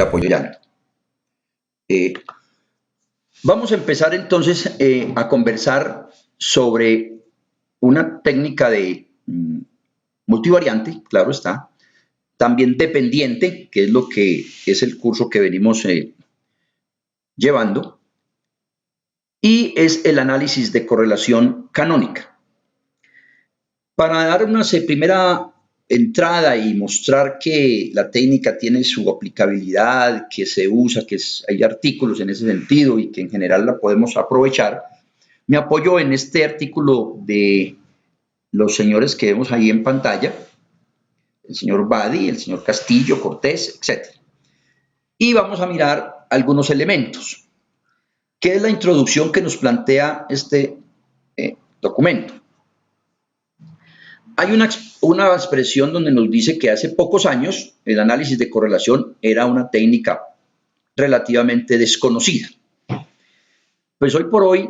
apoyando. Vamos a empezar entonces a conversar sobre una técnica de multivariante, claro está, también dependiente, que es lo que es el curso que venimos llevando, y es el análisis de correlación canónica. Para dar una primera entrada y mostrar que la técnica tiene su aplicabilidad, que se usa, que hay artículos en ese sentido y que en general la podemos aprovechar, me apoyo en este artículo de los señores que vemos ahí en pantalla, el señor Badi, el señor Castillo, Cortés, etc. Y vamos a mirar algunos elementos. ¿Qué es la introducción que nos plantea este documento? Hay una expresión donde nos dice que hace pocos años el análisis de correlación era una técnica relativamente desconocida. Pues hoy por hoy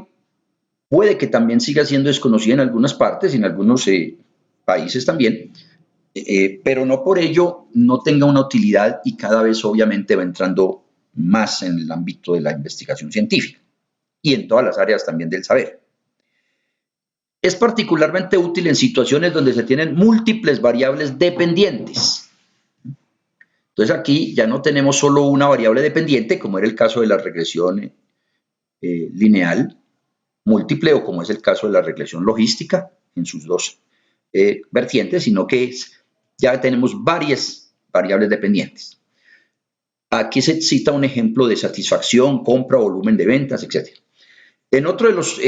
puede que también siga siendo desconocida en algunas partes, en algunos países también, pero no por ello no tenga una utilidad y cada vez obviamente va entrando más en el ámbito de la investigación científica y en todas las áreas también del saber. Es particularmente útil en situaciones donde se tienen múltiples variables dependientes. Entonces aquí ya no tenemos solo una variable dependiente, como era el caso de la regresión lineal múltiple o como es el caso de la regresión logística en sus dos vertientes, sino que ya tenemos varias variables dependientes. Aquí se cita un ejemplo de satisfacción, compra, volumen de ventas, etc. En otro de los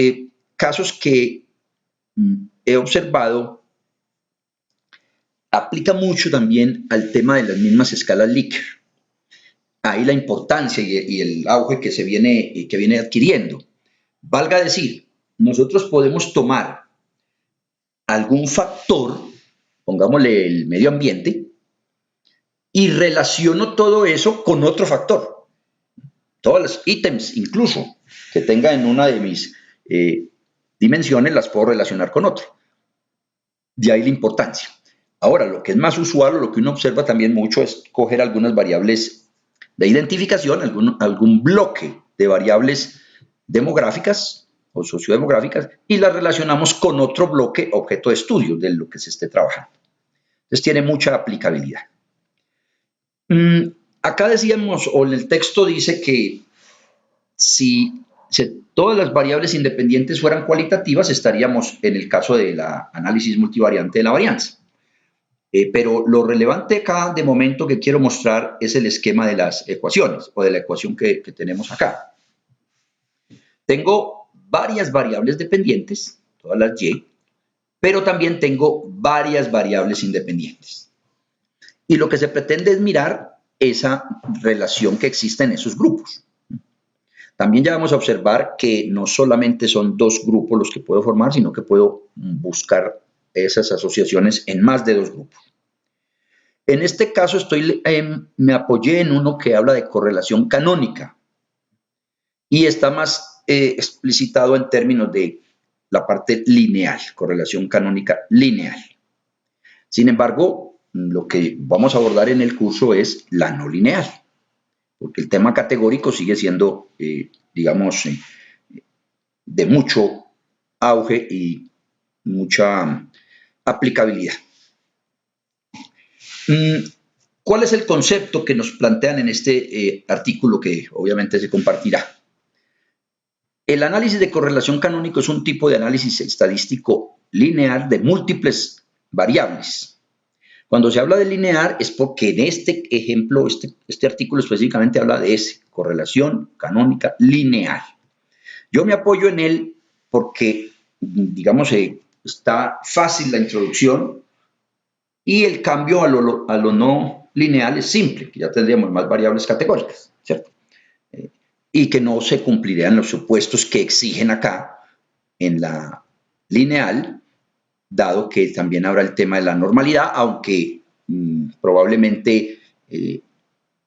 casos que he observado, aplica mucho también al tema de las mismas escalas Likert. Ahí la importancia y el auge que viene adquiriendo. Valga decir, nosotros podemos tomar algún factor, pongámosle el medio ambiente, y relaciono todo eso con otro factor. Todos los ítems, incluso, que tenga en una de mis dimensiones, las puedo relacionar con otro. De ahí la importancia. Ahora, lo que es más usual, o lo que uno observa también mucho, es coger algunas variables de identificación, algún bloque de variables demográficas o sociodemográficas, y las relacionamos con otro bloque objeto de estudio de lo que se esté trabajando. Entonces tiene mucha aplicabilidad. Acá decíamos, o en el texto dice que si todas las variables independientes fueran cualitativas, estaríamos en el caso del análisis multivariante de la varianza. Pero lo relevante acá de momento que quiero mostrar es el esquema de las ecuaciones, o de la ecuación que tenemos acá. Tengo varias variables dependientes, todas las y, pero también tengo varias variables independientes. Y lo que se pretende es mirar esa relación que existe en esos grupos. También ya vamos a observar que no solamente son dos grupos los que puedo formar, sino que puedo buscar esas asociaciones en más de dos grupos. En este caso me apoyé en uno que habla de correlación canónica y está más explicitado en términos de la parte lineal, correlación canónica lineal. Sin embargo, lo que vamos a abordar en el curso es la no lineal, porque el tema categórico sigue siendo, digamos, de mucho auge y mucha aplicabilidad. ¿Cuál es el concepto que nos plantean en este artículo que obviamente se compartirá? El análisis de correlación canónico es un tipo de análisis estadístico lineal de múltiples variables. Cuando se habla de lineal es porque en este ejemplo, este artículo específicamente habla de correlación canónica lineal. Yo me apoyo en él porque, digamos, está fácil la introducción y el cambio a lo no lineal es simple, que ya tendríamos más variables categóricas, ¿cierto? Y que no se cumplirían los supuestos que exigen acá en la lineal, dado que también habrá el tema de la normalidad, aunque probablemente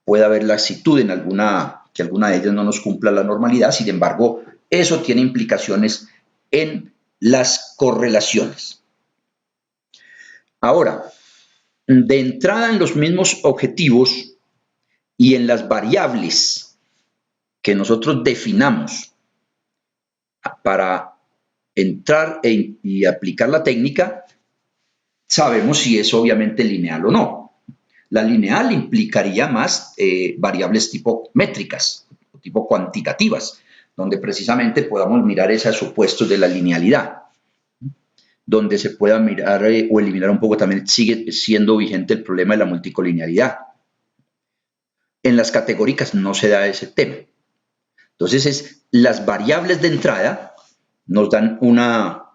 pueda haber laxitud en que alguna de ellas no nos cumpla la normalidad. Sin embargo, eso tiene implicaciones en las correlaciones. Ahora, de entrada en los mismos objetivos y en las variables que nosotros definamos para entrar y aplicar la técnica, sabemos si es obviamente lineal o no. La lineal implicaría más variables tipo métricas, tipo cuantitativas, donde precisamente podamos mirar esos supuestos de la linealidad, donde se pueda mirar o eliminar un poco también, sigue siendo vigente el problema de la multicolinealidad. En las categóricas no se da ese tema. Entonces, las variables de entrada nos dan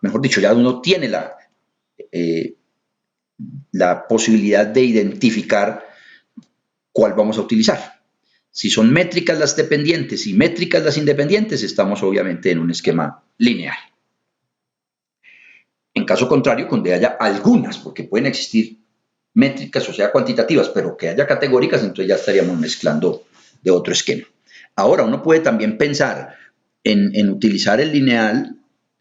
mejor dicho, ya uno tiene la posibilidad de identificar cuál vamos a utilizar. Si son métricas las dependientes y métricas las independientes, estamos obviamente en un esquema lineal. En caso contrario, donde haya algunas, porque pueden existir métricas, o sea, cuantitativas, pero que haya categóricas, entonces ya estaríamos mezclando de otro esquema. Ahora, uno puede también pensar en utilizar el lineal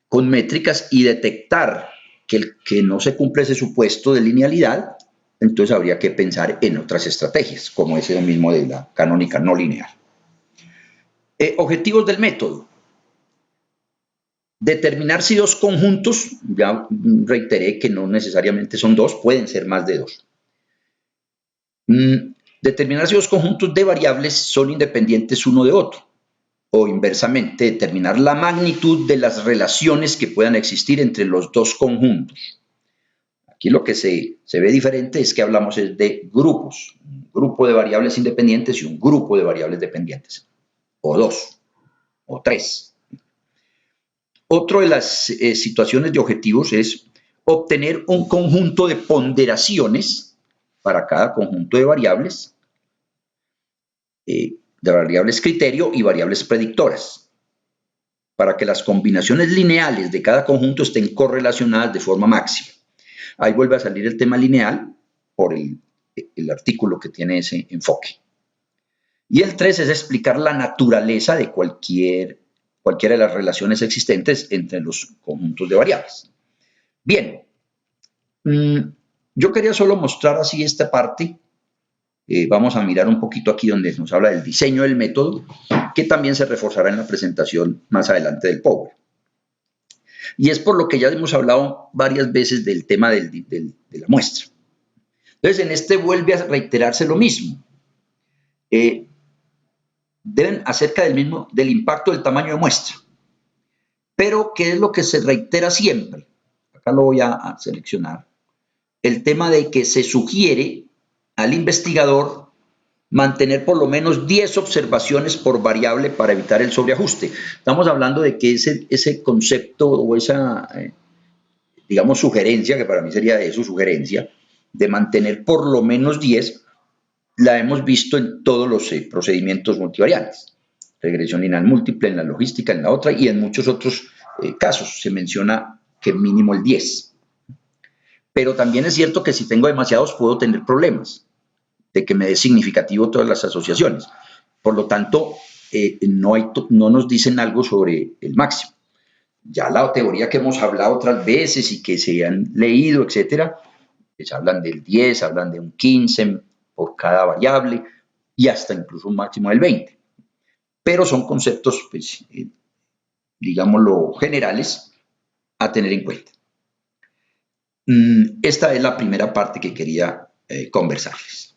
con métricas y detectar que no se cumple ese supuesto de linealidad, entonces habría que pensar en otras estrategias, como ese mismo de la canónica no lineal. Objetivos del método. Determinar si dos conjuntos, ya reiteré que no necesariamente son dos, pueden ser más de dos. Determinar si dos conjuntos de variables son independientes uno de otro, o inversamente, determinar la magnitud de las relaciones que puedan existir entre los dos conjuntos. Aquí lo que se ve diferente es que hablamos de grupos, un grupo de variables independientes y un grupo de variables dependientes, o dos, o tres. Otra de las situaciones de objetivos es obtener un conjunto de ponderaciones para cada conjunto de variables criterio y variables predictoras, para que las combinaciones lineales de cada conjunto estén correlacionadas de forma máxima. Ahí vuelve a salir el tema lineal por el artículo que tiene ese enfoque. Y el 3 es explicar la naturaleza de cualquiera de las relaciones existentes entre los conjuntos de variables. Bien, yo quería solo mostrar así esta parte. Vamos a mirar un poquito aquí donde nos habla del diseño del método, que también se reforzará en la presentación más adelante del Power. Y es por lo que ya hemos hablado varias veces del tema de la muestra. Entonces, en este vuelve a reiterarse lo mismo. Deben acerca del impacto del tamaño de muestra. Pero, ¿qué es lo que se reitera siempre? Acá lo voy a seleccionar. El tema de que se sugiere al investigador mantener por lo menos 10 observaciones por variable para evitar el sobreajuste. Estamos hablando de que ese concepto o esa, digamos, sugerencia, que para mí sería eso, sugerencia, de mantener por lo menos 10, la hemos visto en todos los procedimientos multivariables. Regresión lineal múltiple, en la logística, en la otra, y en muchos otros casos se menciona que mínimo el 10. Pero también es cierto que si tengo demasiados puedo tener problemas de que me dé significativo todas las asociaciones. Por lo tanto, no nos dicen algo sobre el máximo. Ya la teoría que hemos hablado otras veces y que se han leído, etcétera, pues hablan del 10, hablan de un 15 por cada variable y hasta incluso un máximo del 20. Pero son conceptos, pues, digámoslo, generales a tener en cuenta. Esta es la primera parte que quería conversarles.